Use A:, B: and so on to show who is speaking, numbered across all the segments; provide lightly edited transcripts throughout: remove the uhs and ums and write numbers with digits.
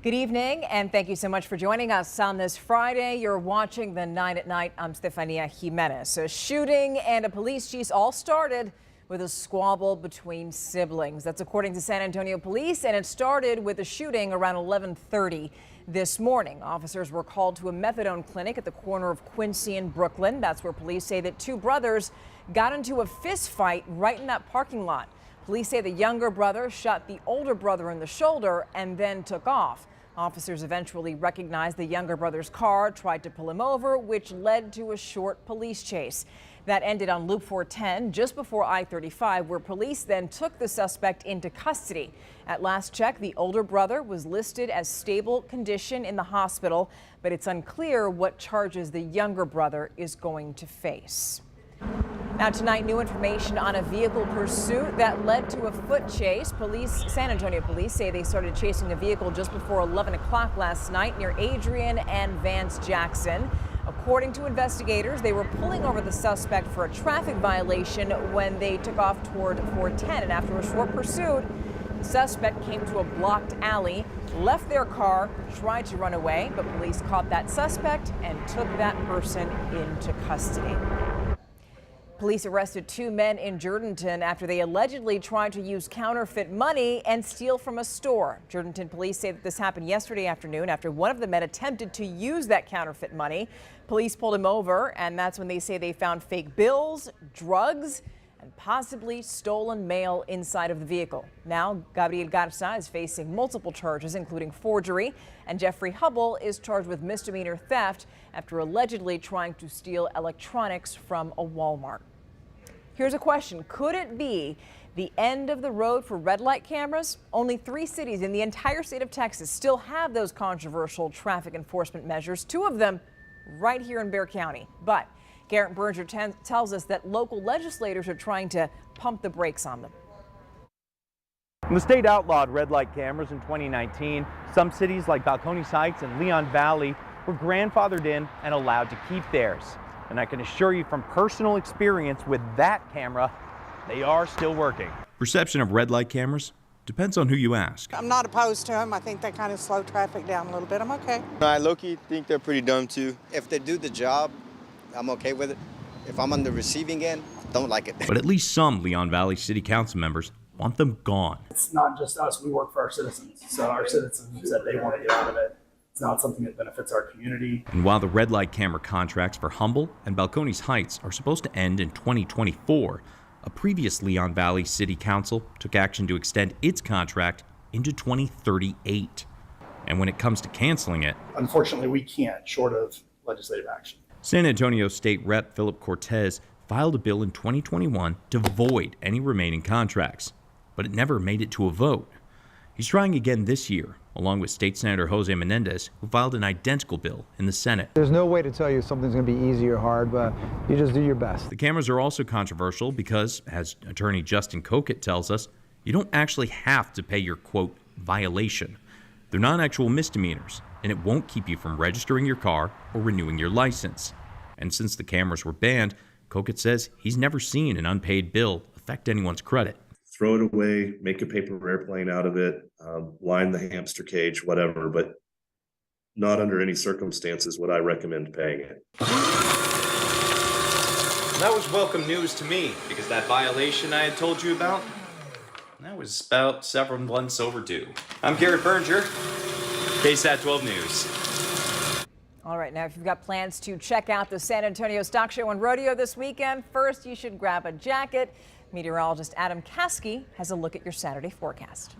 A: Good evening, and thank you so much for joining us on this Friday. You're watching the 9 at Night. I'm Stephania Jimenez. A shooting and a police chase all started with a squabble between siblings. That's according to San Antonio police, and it started with a shooting around 11:30 this morning. Officers were called to a methadone clinic at the corner of Quincy and Brooklyn. That's where police say that two brothers got into a fist fight right in that parking lot. Police say the younger brother shot the older brother in the shoulder and then took off. Officers eventually recognized the younger brother's car, tried to pull him over, which led to a short police chase. That ended on Loop 410 just before I-35, where police then took the suspect into custody. At last check, the older brother was listed as stable condition in the hospital, but it's unclear what charges the younger brother is going to face. Now tonight, new information on a vehicle pursuit that led to a foot chase. San Antonio police say they started chasing a vehicle just before 11 o'clock last night near Adrian and Vance Jackson. According to investigators, they were pulling over the suspect for a traffic violation when they took off toward 410. And after a short pursuit, the suspect came to a blocked alley, left their car, tried to run away, but police caught that suspect and took that person into custody. Police arrested two men in Jourdanton after they allegedly tried to use counterfeit money and steal from a store. Jourdanton police say that this happened yesterday afternoon after one of the men attempted to use that counterfeit money. Police pulled him over, and that's when they say they found fake bills, drugs, and possibly stolen mail inside of the vehicle. Now, Gabriel Garza is facing multiple charges, including forgery, and Jeffrey Hubble is charged with misdemeanor theft after allegedly trying to steal electronics from a Walmart. Here's a question. Could it be the end of the road for red light cameras? Only 3 cities in the entire state of Texas still have those controversial traffic enforcement measures, 2 of them right here in Bexar County. But Garrett Berger tells us that local legislators are trying to pump the brakes on them.
B: The state outlawed red light cameras in 2019. Some cities like Balcones Heights and Leon Valley were grandfathered in and allowed to keep theirs. And I can assure you from personal experience with that camera, they are still working.
C: Perception of red light cameras depends on who you ask.
D: I'm not opposed to them. I think they kind of slow traffic down a little bit. I'm okay.
E: I low-key think they're pretty dumb too. If they do the job, I'm okay with it. If I'm on the receiving end, don't like it.
C: But at least some Leon Valley City Council members want them gone.
F: It's not just us. We work for our citizens. So our citizens said they want to get out of it. It's not something that benefits our community.
C: And while the red light camera contracts for Humble and Balcones Heights are supposed to end in 2024, a previous Leon Valley City Council took action to extend its contract into 2038. And when it comes to canceling it,
F: Unfortunately, we can't, short of legislative action.
C: San Antonio State Rep Philip Cortez filed a bill in 2021 to void any remaining contracts, but it never made it to a vote. He's trying again this year, along with State Senator Jose Menendez, who filed an identical bill in the Senate.
G: There's no way to tell you if something's going to be easy or hard, but you just do your best.
C: The cameras are also controversial because, as attorney Justin Kokett tells us, you don't actually have to pay your, quote, violation. They're not actual misdemeanors, and it won't keep you from registering your car or renewing your license. And since the cameras were banned, Kokett says he's never seen an unpaid bill affect anyone's credit.
H: Throw it away, make a paper airplane out of it, line the hamster cage, whatever, but not under any circumstances would I recommend paying it.
I: That was welcome news to me, because that violation I had told you about, that was about several months overdue. I'm Garrett Berger, KSAT 12 News.
A: All right, now if you've got plans to check out the San Antonio Stock Show and Rodeo this weekend, first you should grab a jacket. Meteorologist Adam Caskey has a look at your Saturday forecast.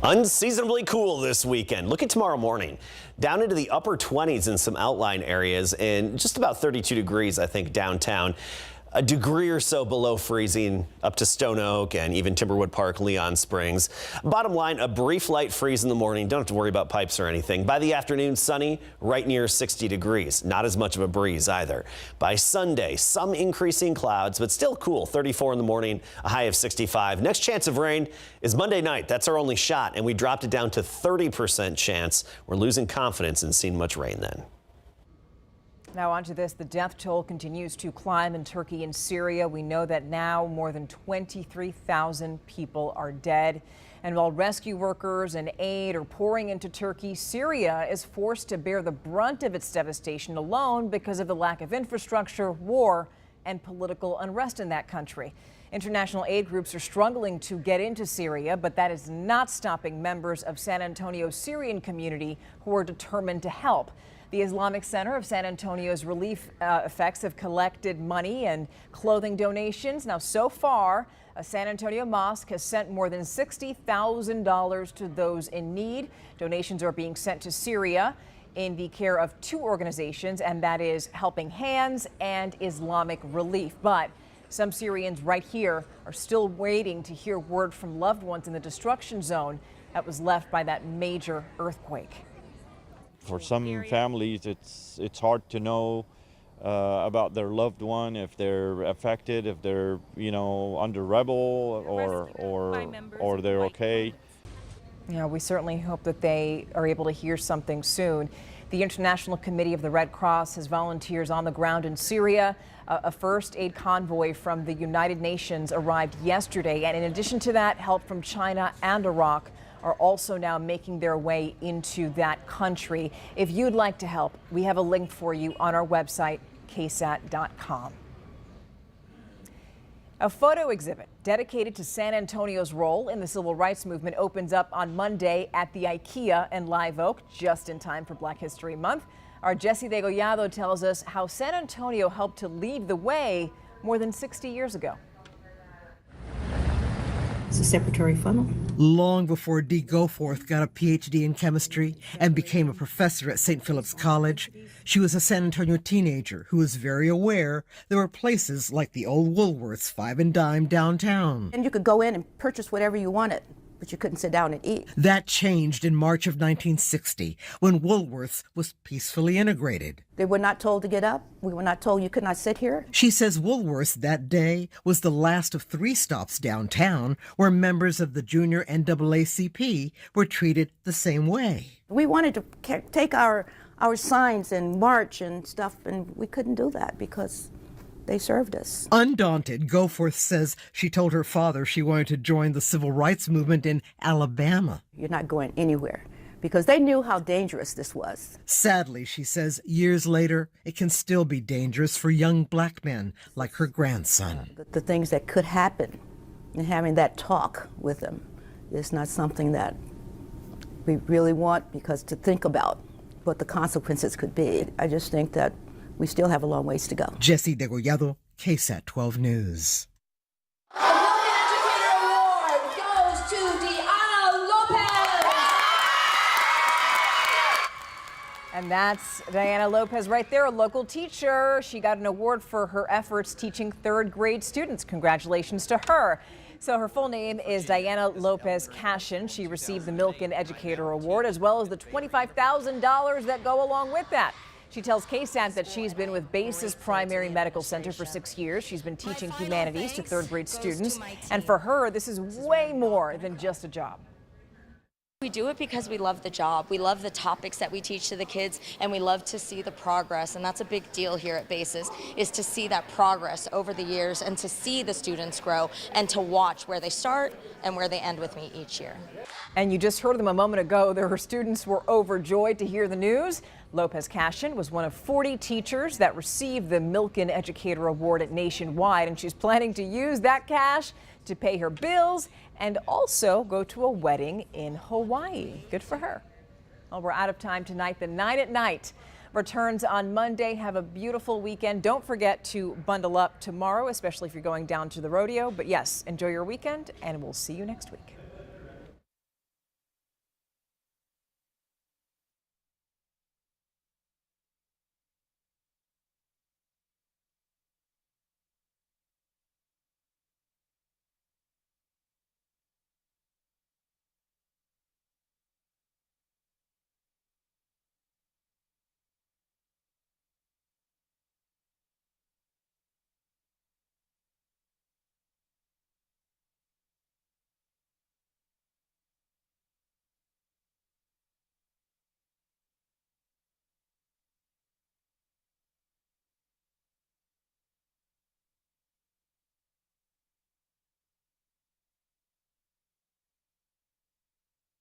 J: Unseasonably cool this weekend. Look at tomorrow morning. Down into the upper 20s in some outlying areas and just about 32 degrees, I think, downtown. A degree or so below freezing up to Stone Oak and even Timberwood Park, Leon Springs. Bottom line, a brief light freeze in the morning. Don't have to worry about pipes or anything. By the afternoon, sunny, right near 60 degrees. Not as much of a breeze either. By Sunday, some increasing clouds, but still cool. 34 in the morning, a high of 65. Next chance of rain is Monday night. That's our only shot, and we dropped it down to 30% chance. We're losing confidence in seeing much rain then.
A: Now on to this. The death toll continues to climb in Turkey and Syria. We know that now more than 23,000 people are dead. And while rescue workers and aid are pouring into Turkey, Syria is forced to bear the brunt of its devastation alone because of the lack of infrastructure, war, and political unrest in that country. International aid groups are struggling to get into Syria, but that is not stopping members of San Antonio's Syrian community who are determined to help. The Islamic Center of San Antonio's relief effects have collected money and clothing donations. Now, so far, a San Antonio mosque has sent more than $60,000 to those in need. Donations are being sent to Syria in the care of two organizations, and that is Helping Hands and Islamic Relief. But some Syrians right here are still waiting to hear word from loved ones in the destruction zone that was left by that major earthquake.
K: For some families, it's hard to know about their loved one, if they're affected, if they're under rebel or they're okay.
A: Yeah, we certainly hope that they are able to hear something soon. The International Committee of the Red Cross has volunteers on the ground in Syria. A first aid convoy from the United Nations arrived yesterday, and in addition to that, help from China and Iraq are also now making their way into that country. If you'd like to help, we have a link for you on our website, KSAT.com. A photo exhibit dedicated to San Antonio's role in the civil rights movement opens up on Monday at the IKEA in Live Oak, just in time for Black History Month. Our Jesse Degollado tells us how San Antonio helped to lead the way more than 60 years ago.
L: It's a separatory funnel. Long before Dee Goforth got a PhD in chemistry and became a professor at St. Philip's College, she was a San Antonio teenager who was very aware there were places like the old Woolworth's 5 and Dime downtown.
M: And you could go in and purchase whatever you wanted, but you couldn't sit down and eat.
L: That changed in March of 1960 when Woolworth's was peacefully integrated.
M: They were not told to get up. We were not told you could not sit here.
L: She says Woolworth's that day was the last of 3 stops downtown where members of the junior NAACP were treated the same way.
M: We wanted to take our signs and march and stuff, and we couldn't do that because they served us.
L: Undaunted, Goforth says she told her father she wanted to join the civil rights movement in Alabama.
M: You're not going anywhere, because they knew how dangerous this was.
L: Sadly, she says, years later, it can still be dangerous for young black men like her grandson.
M: The things that could happen, and having that talk with them is not something that we really want, because to think about what the consequences could be. I just think that we still have a long ways to go.
L: Jesse Degollado, KSAT 12 News.
N: The Milken Educator Award goes to Diana Lopez.
A: And that's Diana Lopez right there, a local teacher. She got an award for her efforts teaching 3rd grade students. Congratulations to her. So her full name is Diana Lopez Cashin. She received the Milken Educator Award as well as the $25,000 that go along with that. She tells KSAT that she's been with Basis Primary Medical Center for 6 years. She's been teaching humanities to 3rd grade students. And for her, this is way more than just a job.
O: We do it because we love the job. We love the topics that we teach to the kids, and we love to see the progress. And that's a big deal here at Basis, is to see that progress over the years and to see the students grow and to watch where they start and where they end with me each year.
A: And you just heard them a moment ago. Her students were overjoyed to hear the news. Lopez Cashin was one of 40 teachers that received the Milken Educator Award at Nationwide, and she's planning to use that cash to pay her bills and also go to a wedding in Hawaii. Good for her. Well, we're out of time tonight. The Night at Night returns on Monday. Have a beautiful weekend. Don't forget to bundle up tomorrow, especially if you're going down to the rodeo. But yes, enjoy your weekend, and we'll see you next week.